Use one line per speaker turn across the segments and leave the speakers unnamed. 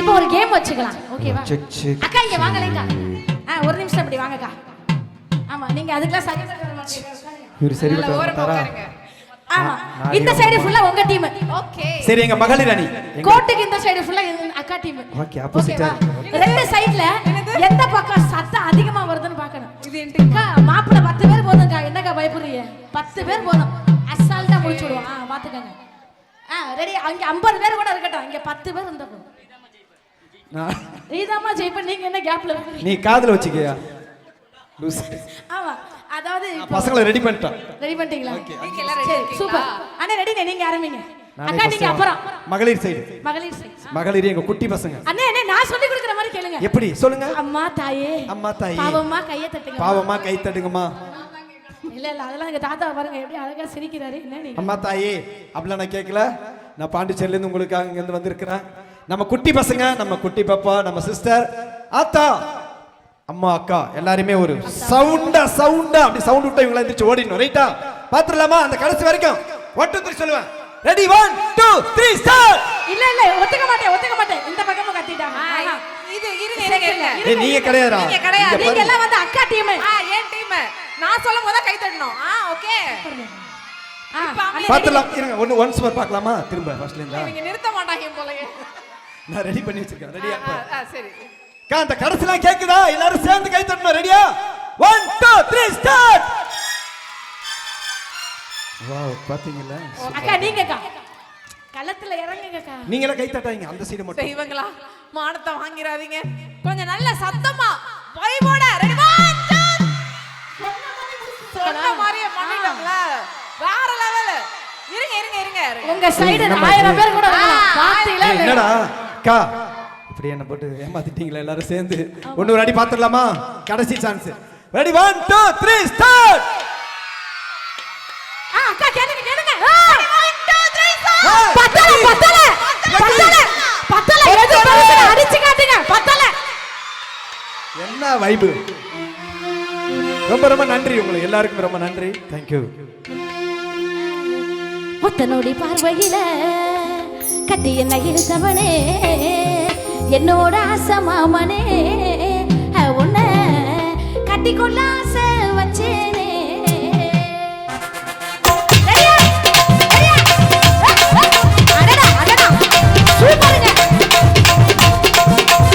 இப்போ ஒரு கேம் வச்சுக்கலாம். ஓகேவா? அக்கா இங்க வாங்கலைங்க. ஒரு நிமிஷம் அப்படி வாங்கக்கா. ஆமா நீங்க அதுக்கெல்லாம் சஜஷன் தர மாட்டீங்க.
இவரு சரி பண்ணாரா?
ஆமா இந்த சைடு ஃபுல்லா உங்க டீம். ஓகே.
சரி எங்க மகளிர் அணி.
கோட்டுக்கு இந்த சைடு ஃபுல்லா அக்கா டீம்.
ஓகே ஆப்போசிட்டா.
ரெண்டு சைடுல எந்த பக்கம் சத்தம் அதிகமா வருதுன்னு பார்க்கணும். இது என்னக்கா மாப்பிள 10 பேர் போதும்க்கா. என்னக்கா பயப்படுறீங்க? 10 பேர் போதும். அசால்ட்டா முடிச்சு விடுவோம். பாத்துக்கங்க. ரெடி. அங்க 50 பேர் கூட இருக்கட்டும். இங்க 10 பேர் இருந்தா போதும். நீதாமா ஜெயிப்ப. நீங்க என்ன கேப்ல
நீ காதுல வச்சுக்கியா லூஸ்.
ஆமா அதாவது
பசங்களை ரெடி பண்ணிட்டோம்.
ரெடி பண்ணிட்டீங்களா? நீங்க எல்லாரும் ரெடி இருக்கீங்களா? சூப்பர். அண்ணா ரெடி நீங்க ஆரம்பிங்க. அக்கா நீங்க அப்புறம்
மகளிர் சைடு.
மகளிர் சைடு.
மகளிர் எங்க குட்டி பசங்க.
அண்ணே அண்ணே நான் சொல்லி கொடுக்கிற மாதிரி கேளுங்க.
எப்படி சொல்லுங்க?
அம்மா தாயே.
அம்மா தாயே.
பாவமா கைய தட்டுங்க.
பாவமா கை தட்டுங்கம்மா.
இல்ல இல்ல அதெல்லாம் எங்க தாத்தா பாருங்க எப்படி அழகா சிரிக்கிறாரு. என்ன நீ
அம்மா தாயே அப்படிலாம் நான் கேட்கல. நான் பாண்டிச்சேரியில இருந்து உங்களுக்காக இங்க இருந்து வந்திருக்கிறேன். நம்ம குட்டி பசங்க, நம்ம குட்டி பாப்பா, நம்ம சிஸ்டர், ஆத்தா, அம்மா, அக்கா எல்லாருமே ஒரு சவுண்டா அப்படி சவுண்ட் விட்டா இவங்க எந்திரிச்சு ஓடிடணும். ரைட்டா? பாத்துடலாமா? அந்த கடைசி வரைக்கும் 1 2 3 சொல்லுவேன். Ready 1 2 3 start.
இல்ல இல்ல ஒத்துக்க மாட்டேன். இந்த பக்கமும் கத்திட்டாங்க.
இது இருங்க.
ஏய் நீங்க கிடையாதுடா.
நீங்க எல்லாம் வந்து அக்கா டீம்.
ஏன் டீம்? நான் சொல்லும்போது கை தட்டணும். ஓகே.
பாத்துடலாம். இருங்க ஒன்ஸ் மோர் பார்க்கலாமா? திரும்ப ஃபர்ஸ்ட்ல இருந்தா.
நீங்க நிறுத்த மாட்டாங்க போலயே.
நான் ரெடி பண்ணி வச்சிருக்கேன். ரெடியா?
சரி.
அந்த கடைசிலாம் கேக்குதா? எல்லாரும் சேர்ந்து கை தட்டணும். ரெடியா? 1 2 3 ஸ்டார்ட். வாவ் பாத்தீங்களா?
அக்கா நீங்க அக்கா களத்துல இறங்குங்க அக்கா.
நீங்களே கை தட்டாதீங்க அந்த சைடு மட்டும்.
இவங்களா மானத்தை வாங்கிராதீங்க. கொஞ்சம் நல்ல சத்தமா வைபோட. ரெடி 1 2 சொன்ன மாதிரியே பண்ணிட்டோம்ல. வேற லெவல். இருங்க.
உங்க சைடு 1000 பேர் கூட வரலாம். பாத்தீங்களா?
என்னடா அக்கா இப்படி என்ன போட்டு ஏமாத்திட்டீங்களா எல்லாரும் சேர்ந்து? ஒரு அடி பாத்துடலாமா? கடைசி சான்ஸ். Ready 1 2 3 start.
அக்கா கேளுங்க. 1 2 3 ஸ்டார்ட். பத்தல. எது பெருசா அடிச்சு காட்டுங்க. பத்தல.
என்ன வைப். ரொம்ப நன்றி உங்களுக்கு எல்லாருக்கும் ரொம்ப நன்றி. Thank you.
ஒத்தனோடி பார்வையில கட்டி என்ன இழுத்தவனே என்னோட ஆசை மாமனே உன்னை கட்டிக்கொள்ள ஆசை வச்சேனே. சூப்பருங்க.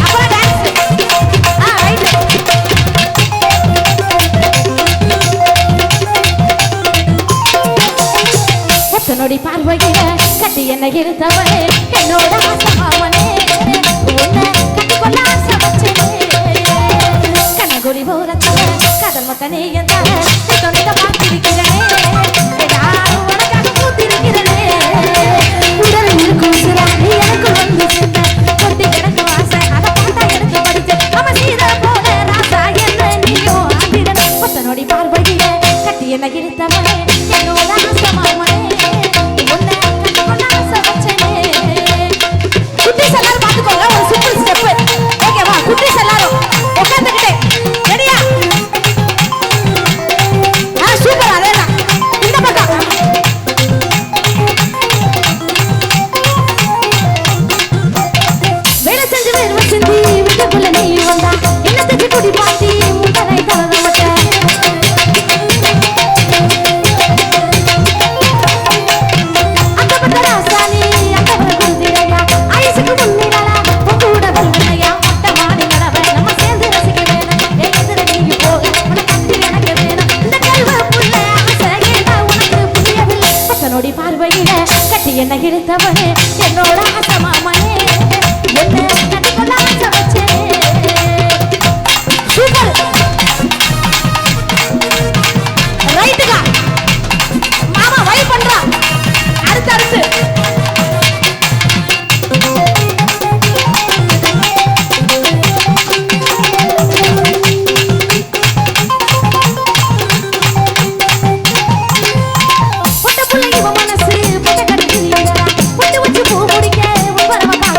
அப்புறம் டான்ஸ். ரைட். ஒத்தனோடி பார்வையில கட்டி என்ன இழுத்தவனே என்னோட ஆசை மாமனே உன்னை கட்டிக்கொள்ள ஆசை வச்சேனே. கண்ணகுடி போறதால கடல் மொத்தனே என்றால தொண்ட பார்த்திருக்கிறனே. நானும் உனக்காக பூத்திருக்கிறனே. உடல் இருக்கும் சிறாணி எனக்கு வந்து சேர்ந்த கொட்டி கிடக்கும் ஆசை. அதை பார்த்தா எடுத்து படிச்சேன். அவன் சீத போல ராசா என்ன நீயும் ஆகிடணும். ஒத்தனோடி பார்வையில கட்டி என்ன இழுத்தவனே என்னோட ஆசை மாமனே உன்னை கட்டிக்கொள்ள ஆசை வச்சேனே. குட்டீஸ் எல்லாரும் பாத்துக்கோங்க. ஒரு சிம்பிள் ஸ்டெப். ஓகேவா? குட்டீஸ் எல்லாரும் உட்கார்ந்துக்கிட்டே. ரெடியா? சூப்பர். அதேதான். இந்த பக்கம் வேலை செஞ்சு வேர்வை செஞ்சு வீட்டுக்குள்ள நீ வந்தா என்ன செஞ்சு குடி பாட்டி முட்டனை தளர மாட்டேன். பார்வையில கட்டி என்ன இழுத்தவனே என்னோட ஆசை மாமனே என்ன கட்டிக்கொள்ள ஆசை வச்சேனே. சூப்பர். ரைட்டுக்கா மாமா வை பண்றா. அடுத்து பொட்ட புள்ளை இவ மனசு பொட்ட கட்டி பொட்டு வச்சு பூ முடிக்க வரவ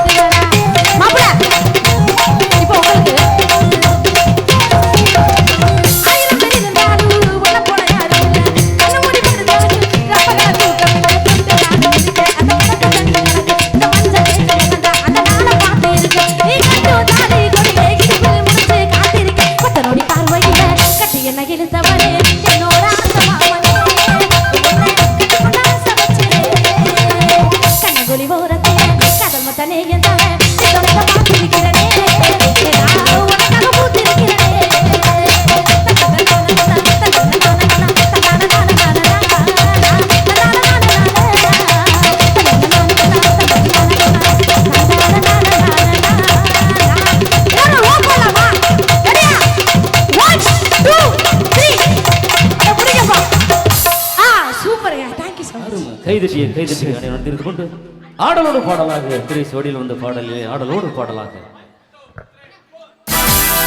கைதட்டிய அனைவரும் தெரிந்து கொண்டு ஆடலோடு பாடலாக திரை சோடியில் வந்த பாடலிலே ஆடலோடு பாடலாக